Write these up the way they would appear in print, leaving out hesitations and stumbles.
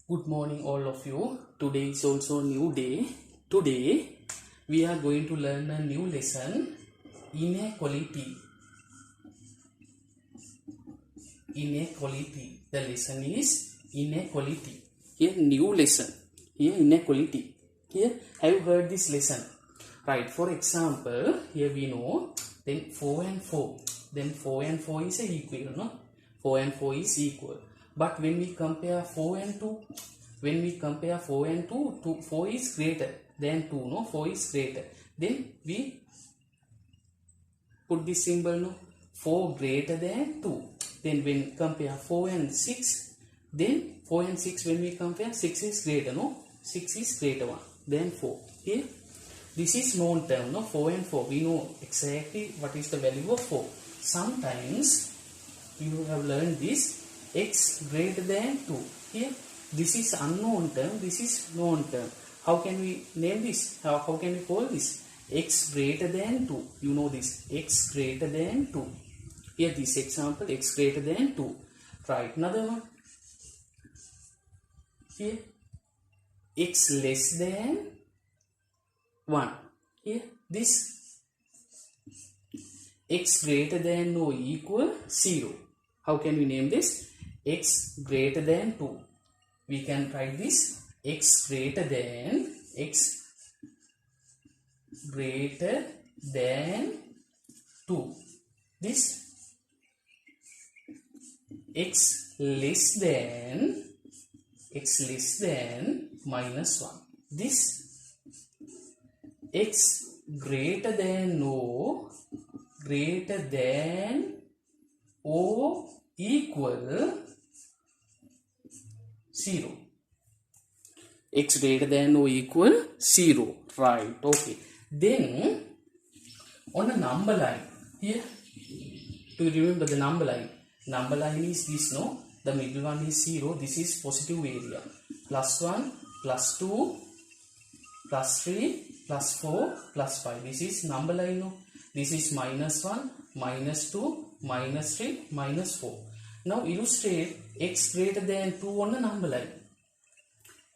Good morning all of you. Today is also a new day. Today we are going to learn a new lesson, inequality. Inequality. The lesson is inequality. Here new lesson. Here inequality. Here have you heard this lesson? Right. For example, here we know then 4 and 4. Then 4 and 4 is equal, no? 4 and 4 is equal. But when we compare 4 and 2, 4 is greater than 2, no? 4 is greater. Then we put this symbol, no? 4 greater than 2. Then when we compare 4 and 6, then 4 and 6 when we compare, 6 is greater, no? 6 is greater one than 4. Here, this is known term, no? 4 and 4. We know exactly what is the value of 4. Sometimes you have learned this x greater than 2. Here, this is unknown term, this is known term. How can we name this? How can we call this? X greater than 2. You know this, x greater than 2. Here this example, x greater than 2. Try another one. Here, x less than 1. Here, this x greater than or equal 0. How can we name this? X greater than 2. We can write this x greater than 2. This x less than minus 1. This x greater than or equal 0. X greater than or equal 0. Right. Okay. Then on a number line here, do you remember the number line? Number line is this, no? The middle one is 0. This is positive area. Plus 1, plus 2, plus 3, plus 4, plus 5. This is number line, no? This is minus 1, minus 2, minus 3, minus 4. Now illustrate x greater than 2 on the number line.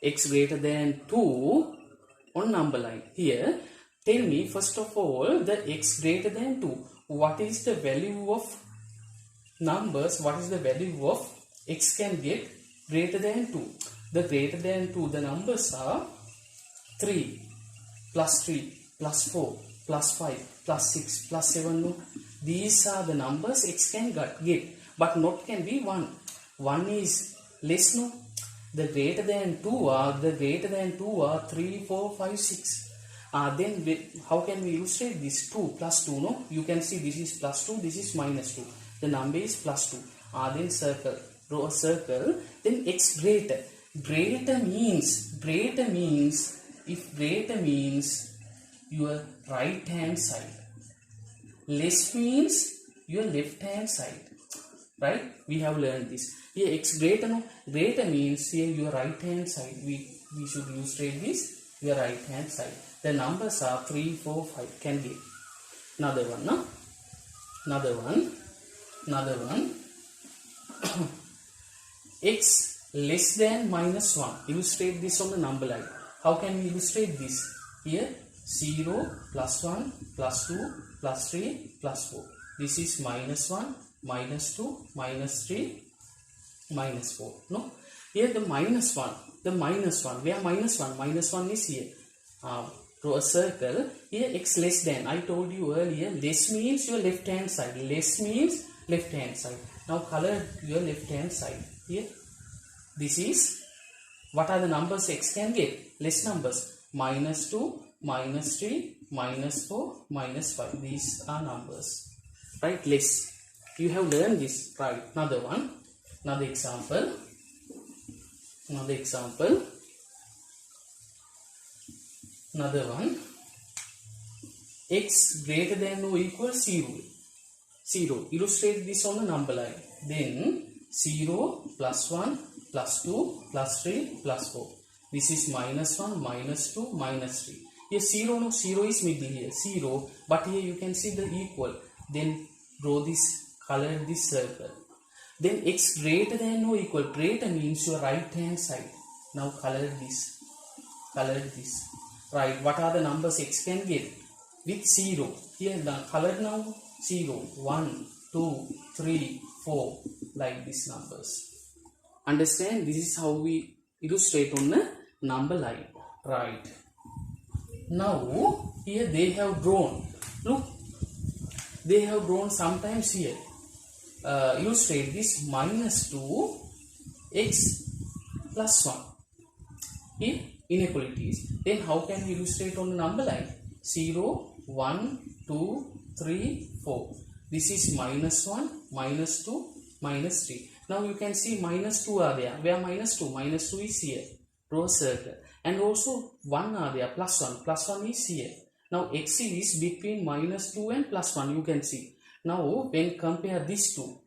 X greater than 2 on number line. Here, tell me first of all the x greater than 2. What is the value of numbers? What is the value of x can get greater than 2? The greater than 2, the numbers are 3, plus 3, plus 4, plus 5, plus 6, plus 7. No? These are the numbers x can get, but not can be 1. 1 is less, no? The greater than 2 are 3, 4, 5, 6. Then how can we illustrate this? 2 plus 2, no? You can see this is plus 2, this is minus 2. The number is plus 2. Then circle, draw a circle. Then x greater. Greater means your right hand side. Less means your left hand side. Right? We have learned this. Here x greater, no? Greater means here your right hand side. We should illustrate this, your right hand side. The numbers are 3, 4, 5. Can be. Another one, no? Another one. X less than minus 1. Illustrate this on the number line. How can we illustrate this? Here 0, plus 1, plus 2, plus 3, plus 4. This is minus 1, minus 2, minus 3, minus 4. No? Here the minus 1. Where minus 1? Minus 1 is here. Draw a circle. Here x less than. I told you earlier, less means your left hand side. Less means left hand side. Now color your left hand side. Here. This is, what are the numbers x can get? Less numbers. Minus 2, minus 3, minus 4, minus 5. These are numbers. Right? Less. You have learned this. Right. Another one. Another example. Another one. X greater than or equal 0. 0. Illustrate this on the number line. Then 0, plus 1, plus 2, plus 3, plus 4. This is minus 1, minus 2, minus 3. Here 0, no? 0 is middle here. 0. But here you can see the equal. Then draw this, color this circle. Then x greater than or equal. Greater means your right hand side. Now color this. Right, what are the numbers x can get? With 0. Here the color now 0, 1, 2, 3, 4, like these numbers. Understand? This is how we illustrate on the number line. Right. Now here they have drawn. Look, they have drawn sometimes here. Illustrate this minus 2 x plus 1. Here inequalities. Then how can we illustrate on the number line? 0, 1, 2, 3, 4. This is minus 1, minus 2, minus 3. Now you can see minus 2 are there. Where minus 2? Minus 2 is here. Draw a circle. And also 1 are there. Plus 1. Plus 1 is here. Now x is between minus 2 and plus 1. You can see. Now when compare these two,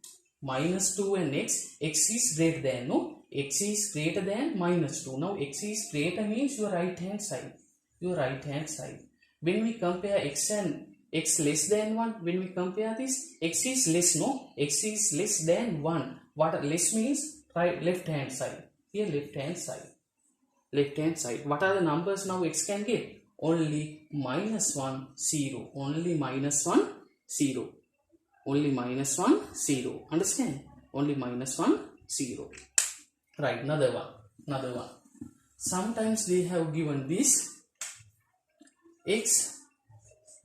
minus 2 and x is greater than, no? X is greater than minus 2. Now x is greater means your right hand side. When we compare x and x less than 1, when we compare this, x is less, no? X is less than 1. What less means? Right, left hand side. Here left hand side. What are the numbers now x can get? Only minus 1, 0. Only minus 1, 0. Understand? Only minus 1, 0. Right, another one. Sometimes they have given this x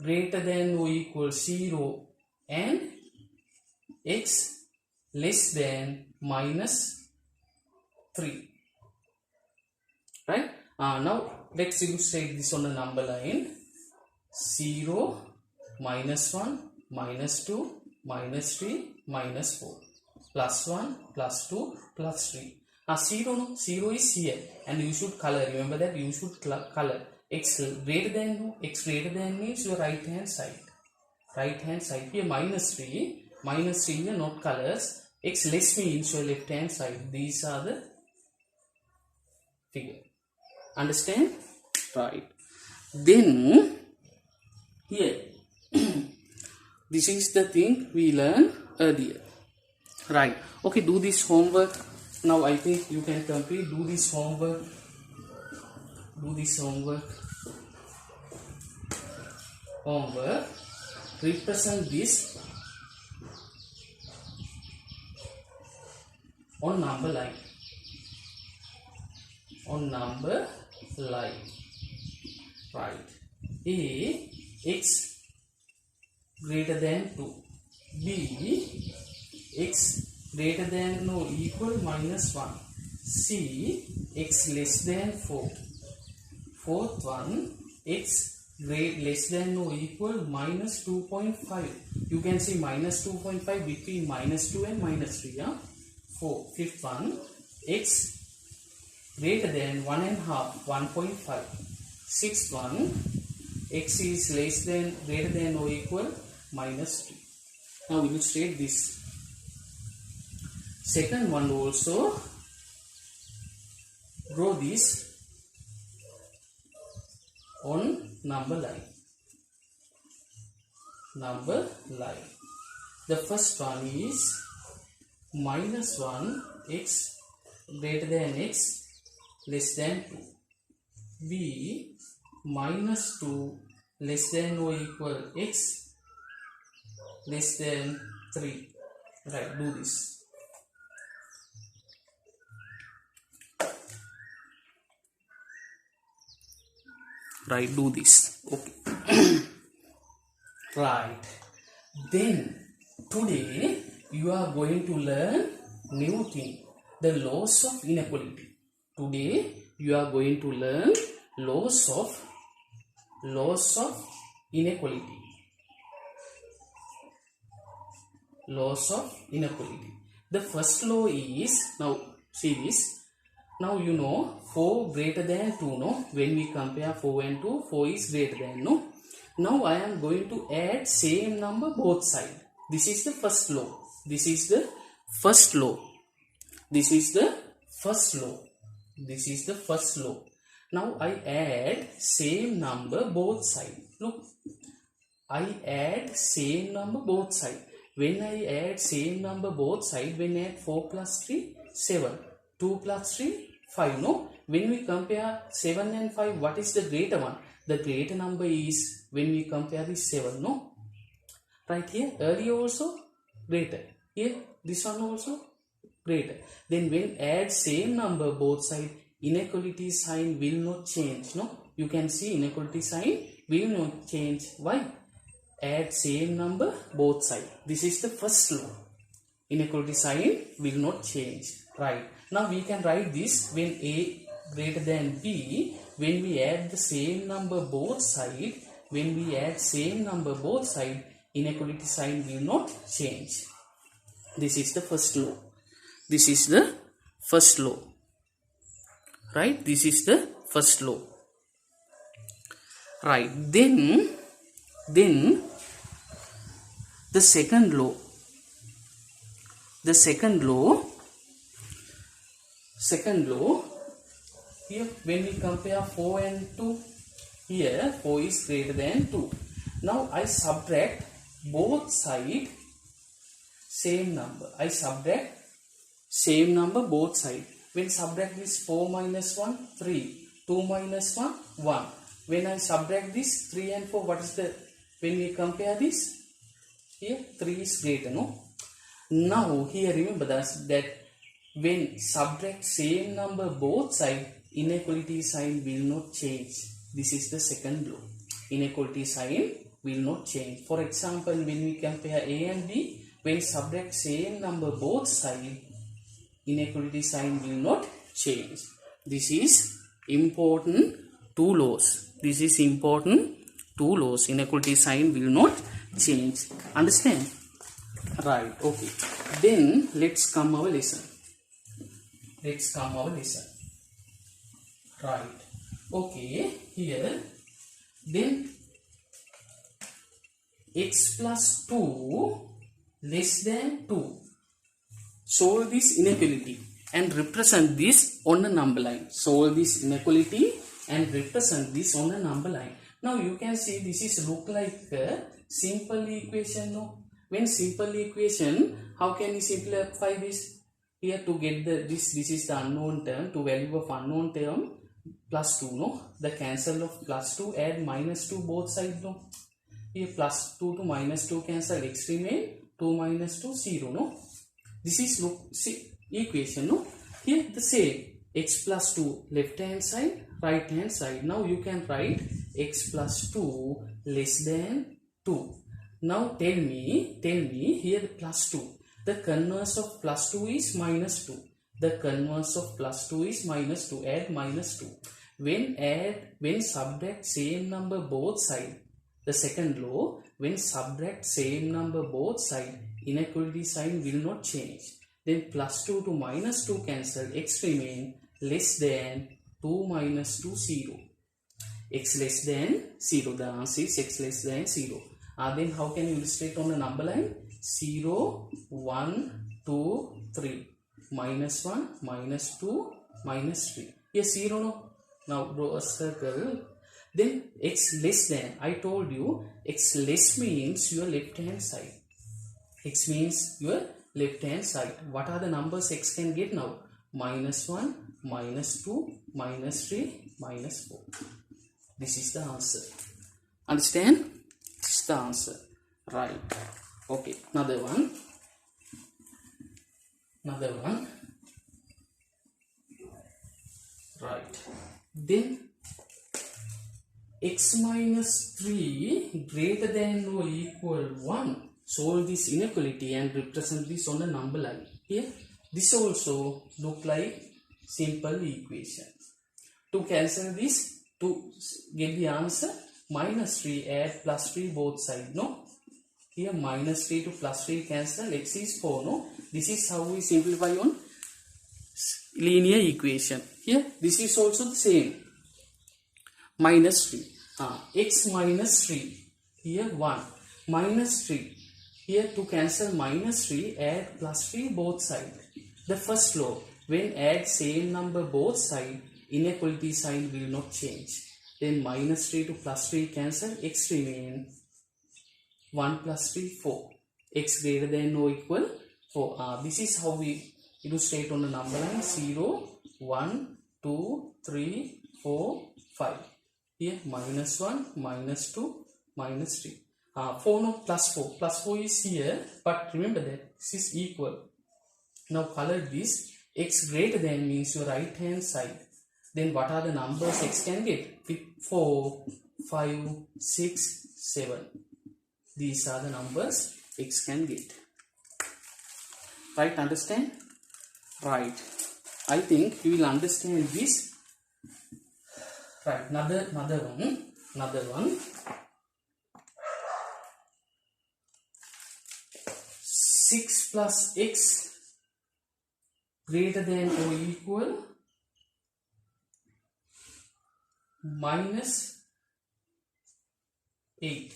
greater than or equal 0 and x less than minus 3. Right? Now let's illustrate this on the number line. 0, minus 1, minus 2, minus 3, minus 4. Plus 1, plus 2, plus 3. 0 is here and you should color. Remember that you should color. X greater than means your right hand side. Here minus 3 here not colors. X less means your left hand side. These are the figure. Understand? Right. Then here this is the thing we learned earlier. Right. Okay, do this homework. Now I think you can complete. Do this homework. Represent this on number line. Right. A, x greater than 2. B, x greater than or equal minus 1. C, x less than 4. Fourth one, x less than or equal minus 2.5. You can see minus 2.5 between minus 2 and minus 3. 4. Fifth one, x greater than 1.5, 1.5. Sixth one, x is greater than or equal minus 3. Now we will illustrate this. Second one also, draw this on number line. The first one is minus 1, x greater than x less than 2. B, minus 2 less than or equal x less than 3. Right, do this. Right, do this. Okay. Right. Then today you are going to learn new thing, the laws of inequality. Today you are going to learn laws of inequality. The first law is, now see this. Now you know 4 greater than 2, no? When we compare 4 and 2, 4 is greater than, no? Now I am going to add same number both sides. This is the first law. Now I add same number both sides. Look, I add same number both sides. When I add same number both sides, when I add 4 plus 3, 7. 2 plus 3, 5, no? when we compare 7 and 5, what is the greater one? The greater number is when we compare this 7, no? Right here, earlier also greater. Here, this one also greater. Then when add same number both sides, inequality sign will not change, no? You can see inequality sign will not change. Why? Add same number both sides. This is the first law. Inequality sign will not change. Right. Now we can write this when A greater than B, when we add the same number both sides, when we add same number both sides, inequality sign will not change. This is the first law. This is the first law. Right? This is the first law. Right. Then the second law. The second law, here when we compare 4 and 2, here 4 is greater than 2. Now I subtract both sides same number. I subtract same number both sides. When subtract this 4 minus 1, 3. 2 minus 1, 1. When I subtract this 3 and 4, what is the, when we compare this, here 3 is greater, no? Now here remember that when subtract same number both sides, inequality sign will not change. This is the second law. Inequality sign will not change. For example, when we compare A and B, when subtract same number both sides, inequality sign will not change. This is important two laws. This is important two laws. Inequality sign will not change. Understand? Right. Okay. Then let's come our lesson. Right. Okay. Here then x plus 2 less than 2. Solve this inequality and represent this on a number line. Solve this inequality and represent this on a number line. Now you can see this is look like a simple equation, no? When simple equation, how can we simplify this? Here to get this is the unknown term, to value of unknown term plus 2, no? The cancel of plus 2, add minus 2 both sides, no? Here plus 2 to minus 2 cancel, x remain, 2 minus 2, 0, no? This is equation, no? Here the same, x plus 2 left hand side, right hand side. Now you can write x plus 2 less than 2. Now tell me here plus 2. The converse of plus 2 is minus 2. The converse of plus 2 is minus 2. Add minus 2. When subtract same number both sides, the second law, when subtract same number both sides, inequality sign will not change. Then plus 2 to minus 2 cancel, x remain, less than 2 minus 2, 0. X less than 0. The answer is x less than 0. Then how can you illustrate on a number line? 0, 1, 2, 3. Minus 1, minus 2, minus 3. Yes, 0, no? Now draw a circle. Then x less than. I told you x less means your left hand side. X means your left hand side. What are the numbers x can get now? Minus 1, minus 2, minus 3, minus 4. This is the answer. Understand? This is the answer. Right. Okay. Another one. Right. Then x minus 3 greater than or equal 1. Solve this inequality and represent this on a number line. Here, this also look like simple equation. To cancel this, to get the answer, minus 3 add plus 3 both sides, no? Here minus 3 to plus 3 cancel, x is 4, no? This is how we simplify on linear equation. Here, this is also the same. Minus 3. X minus 3. Here 1. Minus 3. Here to cancel minus 3, add plus 3 both sides. The first law, when add same number both sides, inequality sign will not change. Then minus 3 to plus 3 cancel, x remain 1 plus 3, 4. X greater than or equal 4. This is how we illustrate on the number line 0, 1, 2, 3, 4, 5. Here minus 1, minus 2, minus 3. 4 no, plus 4. Plus 4 is here, but remember that this is equal. Now color this. X greater than means your right hand side. Then what are the numbers x can get? 4, 5, 6, 7. These are the numbers x can get. Right, understand? Right. I think you will understand this. Right, another one. 6 plus x greater than or equal minus 8.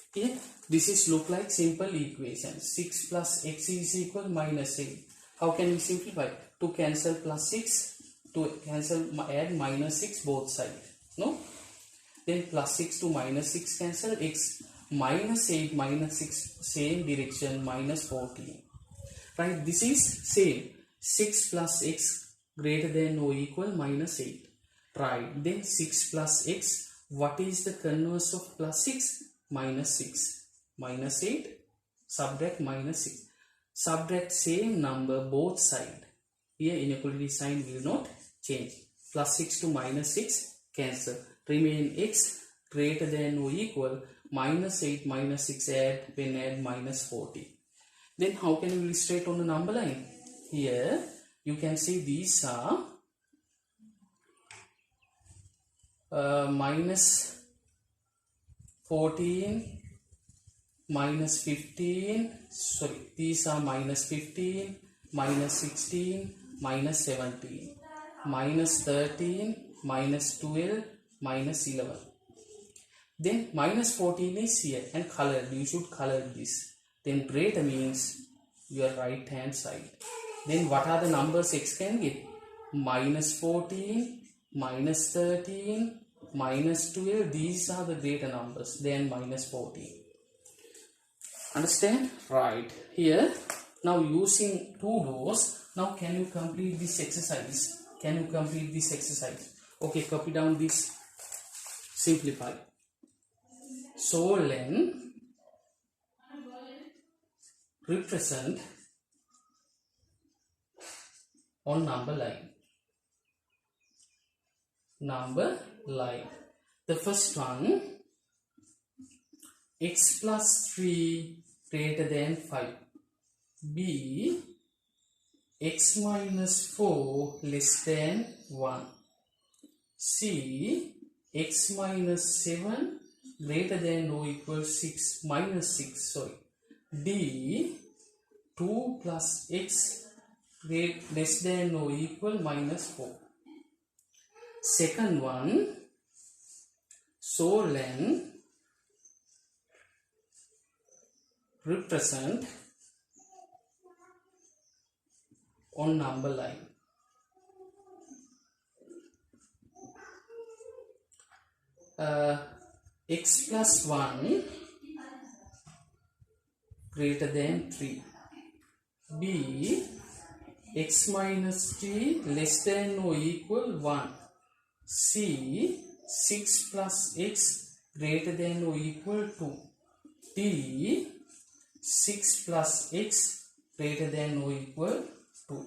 Okay, this is look like simple equation. 6 plus x is equal minus 8. How can we simplify? To cancel plus 6, to cancel add minus 6 both sides. No? Then plus 6 to minus 6 cancel, x minus 8 minus 6 same direction, minus 14. Right, this is same. 6 plus x greater than or equal minus 8. Right, then 6 plus x, what is the converse of plus 6? Minus 6. Minus 8, subtract minus 6. Subtract same number both side. Here inequality sign will not change. Plus 6 to minus 6 cancel. Remain x greater than or equal minus 8 minus 6 add minus 40. Then how can we illustrate on the number line? Here you can see these are minus 14, minus 15, sorry, these are minus 15, minus 16, minus 17, minus 13, minus 12, minus 11. Then minus 14 is here and colored. You should color this. Then greater means your right hand side. Then what are the numbers x can get? Minus 14, minus 13, minus 12. These are the greater numbers than minus 14. Understand? Right. Here, now using two rows, now can you complete this exercise? Can you complete this exercise? Okay, copy down this. Simplify. Soln represent on number line. Number line. The first one, x plus 3 greater than 5. B, x minus 4 less than 1. C, x minus 7 greater than or equal 6 minus 6. Sorry. D, 2 plus x less than or equal minus 4. Second one, Soln represent on number line. X plus 1 greater than 3. B, x minus 3 less than or equal 1. C, 6 plus x greater than or equal 2. D, 6 plus x greater than or equal 2.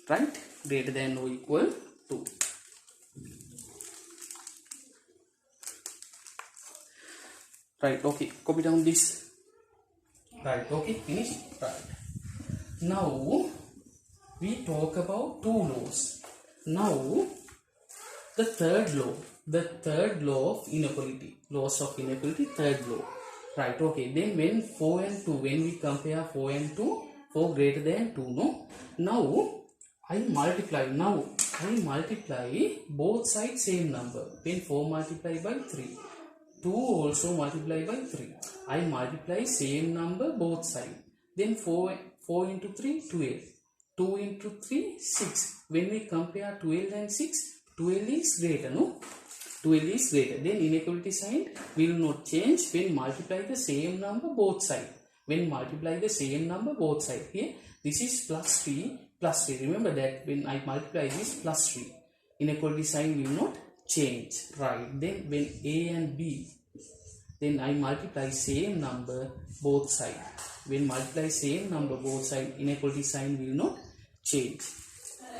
Right? Greater than or equal 2. Right, okay, copy down this. Right, okay, finish. Right. Now we talk about two laws. Now the third law of inequality, laws of inequality, third law. Right, okay, then when 4 and 2, when we compare 4 and 2, 4 greater than 2, no? Now I multiply both sides same number. When 4 multiply by 3, 2 also multiply by 3. I multiply same number both sides. Then 4 into 3, 12. 2 into 3, 6. When we compare 12 and 6, 12 is greater, no? 12 is greater. Then inequality sign will not change when multiply the same number both sides. When multiply the same number both sides. Here, this is plus 3, plus 3. Remember that when I multiply this plus 3, inequality sign will not change, right? Then when A and B, then I multiply same number both side. When multiply same number both side, inequality sign will not change.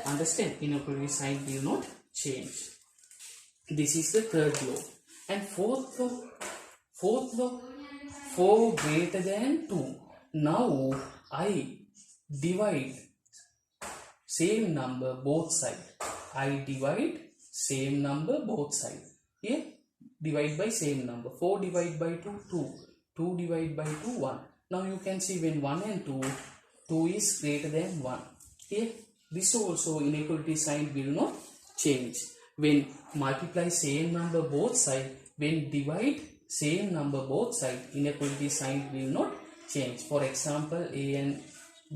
Understand? Inequality sign will not change. This is the third law. And fourth law, 4 greater than 2. Now I divide same number both side. I divide same number both side. Here divide by same number. 4 divided by 2, 2. 2 divided by 2, 1. Now you can see when 1 and 2, 2 is greater than 1. Here this also inequality sign will not change. When multiply same number both side, when divide same number both side, inequality sign will not change. For example, A and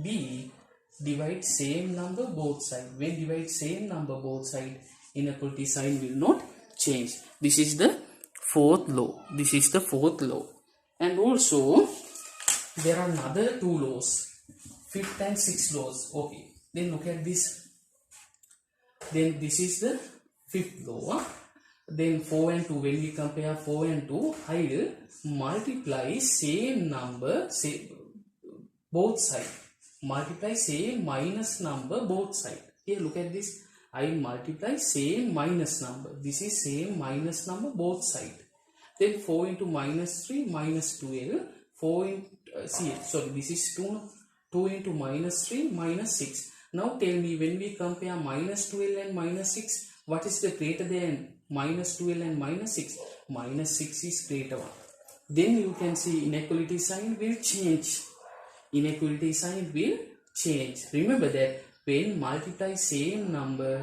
B divide same number both side. When divide same number both side, inequality sign will not change. This is the fourth law. This is the fourth law. And also there are another two laws, fifth and sixth laws. Okay, then look at this. Then this is the fifth law. Then 4 and 2, when we compare 4 and 2, I will multiply same number both side. Multiply same minus number both side. Here look at this. I multiply same minus number. This is same minus number both side. Then 4 into minus 3 minus 12. 4 into, this is 2 into minus 3 minus 6. Now tell me, when we compare minus 12 and minus 6, what is the greater than minus 12 and minus 6? Minus 6 is greater one. Then you can see inequality sign will change. Inequality sign will change. Remember that when multiply same number,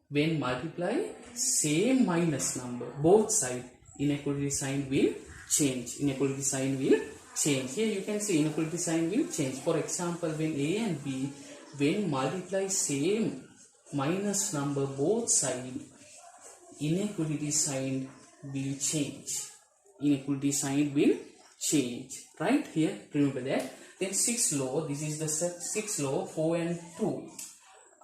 when multiply same minus number both side, inequality sign will change. Inequality sign will change. Here you can see inequality sign will change. For example, when A and B, when multiply same minus number both side, inequality sign will change. Inequality sign will change, right? Here remember that. Then sixth law, this is the sixth law, 4 and 2.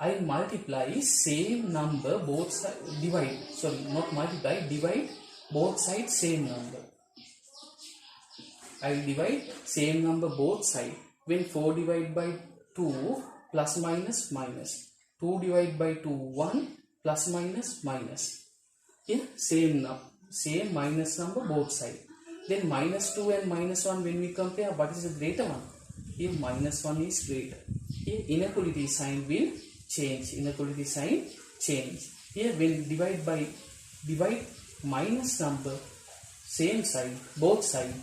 I multiply same number both sides, divide both sides same number. I will divide same number both sides. When 4 divided by 2, plus minus minus. 2 divided by 2, 1, plus minus minus. Here same minus number both sides. Then minus 2 and minus 1, when we compare, what is the greater one? Here minus 1 is greater. Here inequality sign will change. Inequality sign change. Here when divide minus number same side both side,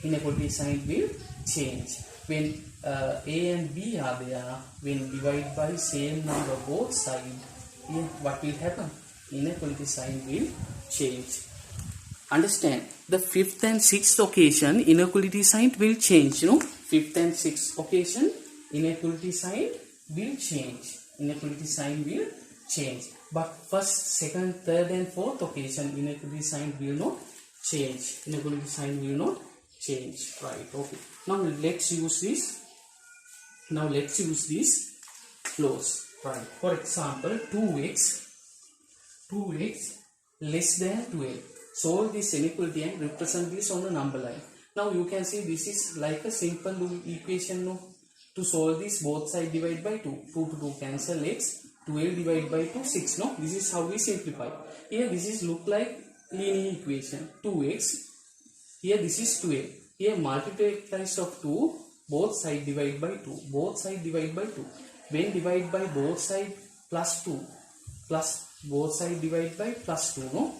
inequality sign will change. When A and B are there, when divide by same number both side, here what will happen? Inequality sign will change. Understand? The fifth and sixth occasion, inequality sign will change. Fifth and sixth occasion, inequality sign will change. Inequality sign will change. But first, second, third and fourth occasion, inequality sign will not change. Inequality sign will not change. Right. Okay. Now let's use this. Now let's use these laws. Right. For example, 2x less than 12. Solve this inequality and represent this on a number line. Now you can see this is like a simple equation. No? To solve this, both side divide by 2. 2 to 2 cancel x. 12 divided by 2, 6. No? This is how we simplify. Here this is look like linear equation. 2x. Here this is 12. Here multiplies of 2. Both side divide by 2. Both side divide by 2. When divide by both side plus 2. Plus both side divide by plus 2. No?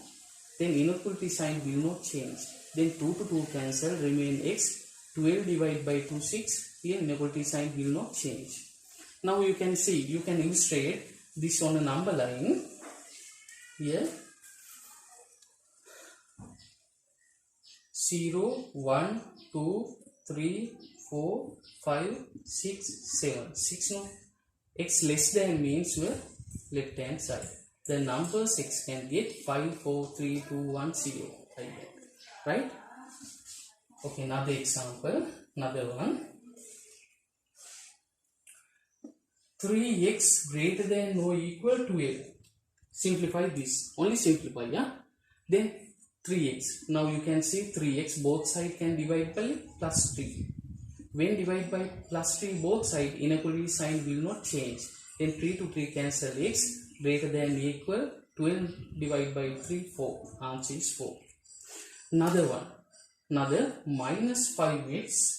Then inequality sign will not change. Then 2 to 2 cancel, remain x. 12 divided by 2, 6. Here inequality sign will not change. Now you can see, you can illustrate this on a number line. Here 0, 1, 2, 3, 4, 5, 6, 7. 6 no? X less than means your left hand side. The numbers x can get 5, 4, 3, 2, 1, 0 like that. Right? Okay, another example, another one. 3x greater than or equal to 8. Simplify this. Only simplify, yeah? Then 3x. Now you can see 3x, both sides can divide by plus 3. When divide by plus 3 both sides, inequality sign will not change. Then 3 to 3 cancel, x greater than or equal 12 divided by 3, 4. Answer is 4. Another one. Another minus 5x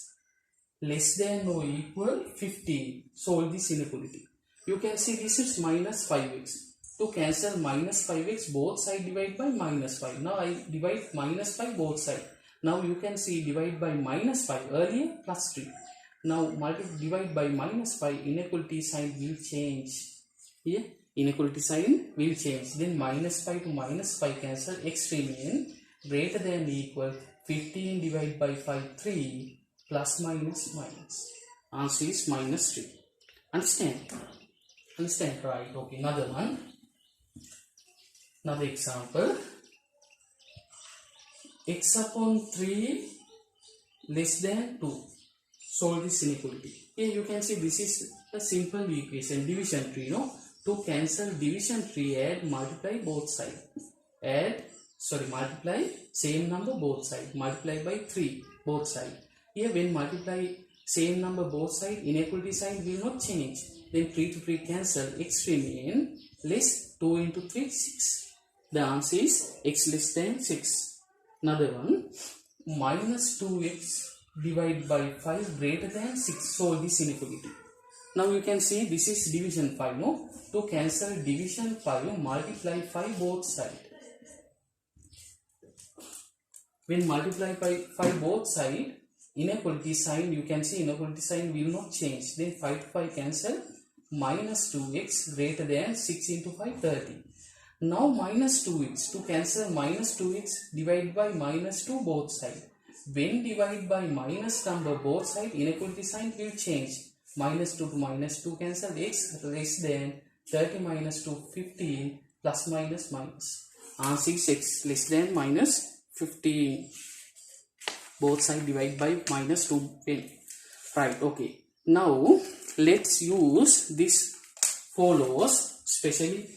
less than or equal 15. Solve this inequality. You can see this is minus 5x. To cancel minus 5x, both sides divide by minus 5. Now I divide minus 5 both sides. Now you can see divide by minus 5. Earlier plus 3. Now divide by minus 5. Inequality sign will change. Here inequality sign will change. Then minus 5 to minus 5 cancel. X remain greater than or equal 15 divided by 5, 3. Plus minus minus. Answer is minus 3. Understand? Understand, right? Okay, another one. Another example. X upon 3 less than 2. Solve this inequality. Here you can see this is a simple equation, division tree, no? To cancel division tree, add, multiply both sides. Multiply same number both sides. Multiply by 3 both sides. Here when multiply same number both sides, inequality sign will not change. Then 3 to 3 cancel, x remain less 2 into 3, 6. The answer is x less than 6. Another one, minus 2x divided by 5 greater than 6. Solve this inequality. Now you can see this is division 5, no? To cancel division 5, multiply 5 both sides. When multiply by 5 both sides, inequality sign, you can see inequality sign will not change. Then 5 to 5 cancel, minus 2x greater than 6 into 5, 30. Now minus 2x, to cancel minus 2x, divide by minus 2 both sides. When divide by minus number both sides, inequality sign will change. Minus 2 to minus 2 cancel, x less than 30 minus 2, 15, plus minus minus. Answer is x less than minus 15. Both sides divide by minus 2, 10. Right, okay. Now let's use this follows, especially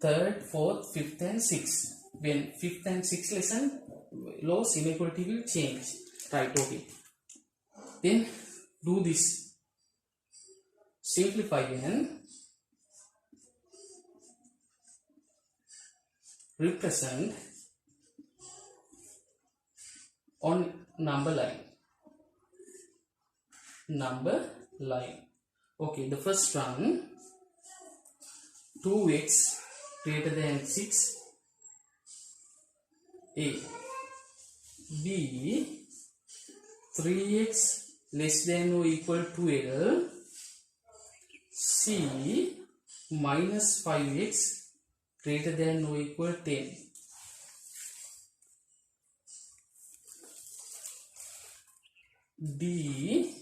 3rd, 4th, 5th and 6th. When 5th and 6th lesson, loss inequality will change. Right, okay. Then do this. Simplify and represent on number line. Number line. Okay, the first one, 2x greater than 6, A. B. 3x less than or equal to L. C. Minus 5x greater than or equal 10. D.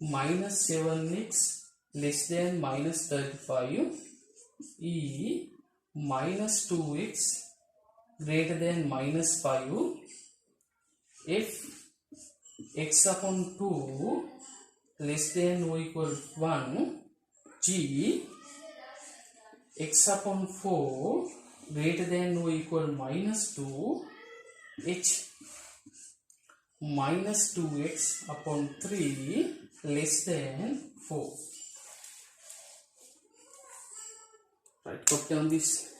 Minus 7x less than minus 35. E. Minus 2x greater than minus 5. F. X upon 2 less than or equal 1. G. X upon 4 greater than or equal minus 2. H. Minus 2x upon 3 less than 4. Right, copy down this.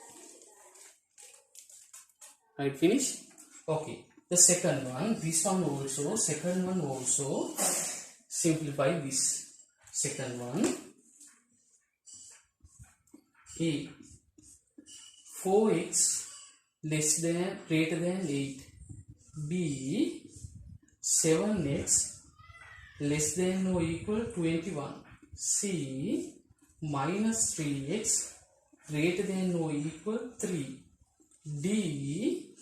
Right, finish. Okay, the second one, this one also, second one also, simplify this. Second one, A. 4x less than greater than 8. B. 7x less than or equal 21. C. Minus 3x greater than or equal 3. D.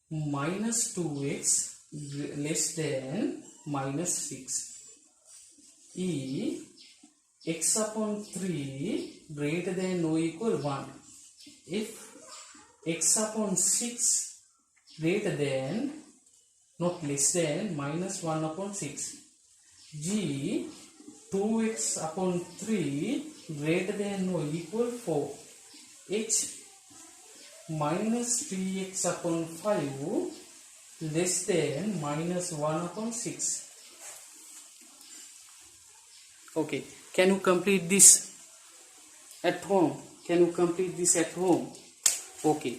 Minus 2x less than minus 6. E. X upon 3 greater than or equal 1. If x upon 6 greater than, not less than, minus 1 upon 6. G. 2x upon 3 greater than or equal 4. H minus 3x upon 5 less than minus 1 upon 6. Okay, can you complete this at home? Can you complete this at home? Okay.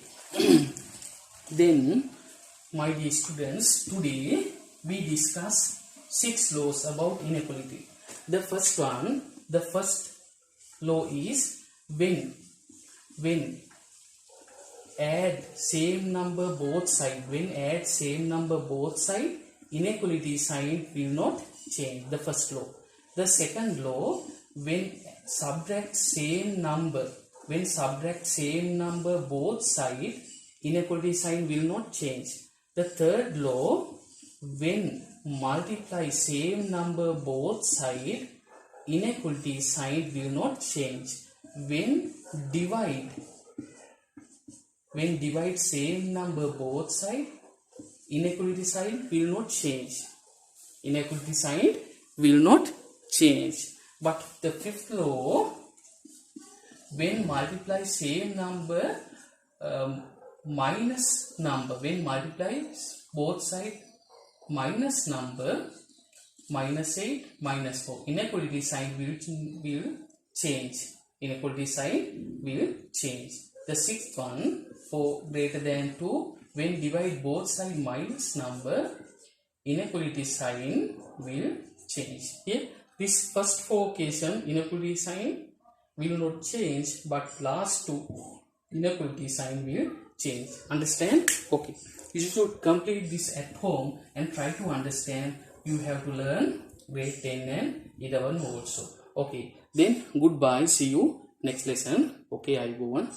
Then, my dear students, today we discuss 6 laws about inequality. The first law is when add same number both side, inequality sign will not change. The first law. The second law, when subtract same number both side, inequality sign will not change. The third law, when multiply same number both side, inequality sign will not change. When divide same number both side, inequality sign will not change. Inequality sign will not change. But the fifth law, when multiply same number minus number, when multiply both side minus number, minus 8, minus 4, inequality sign will change. Inequality sign will change. The sixth one, 4 greater than 2, when divide both side minus number, inequality sign will change. Here, this first 4 occasion, inequality sign will not change, but last 2, inequality sign will change. Understand? Okay. You should complete this at home and try to understand. You have to learn grade 10 and 11 also. Okay. Then goodbye. See you next lesson. Okay, I go on.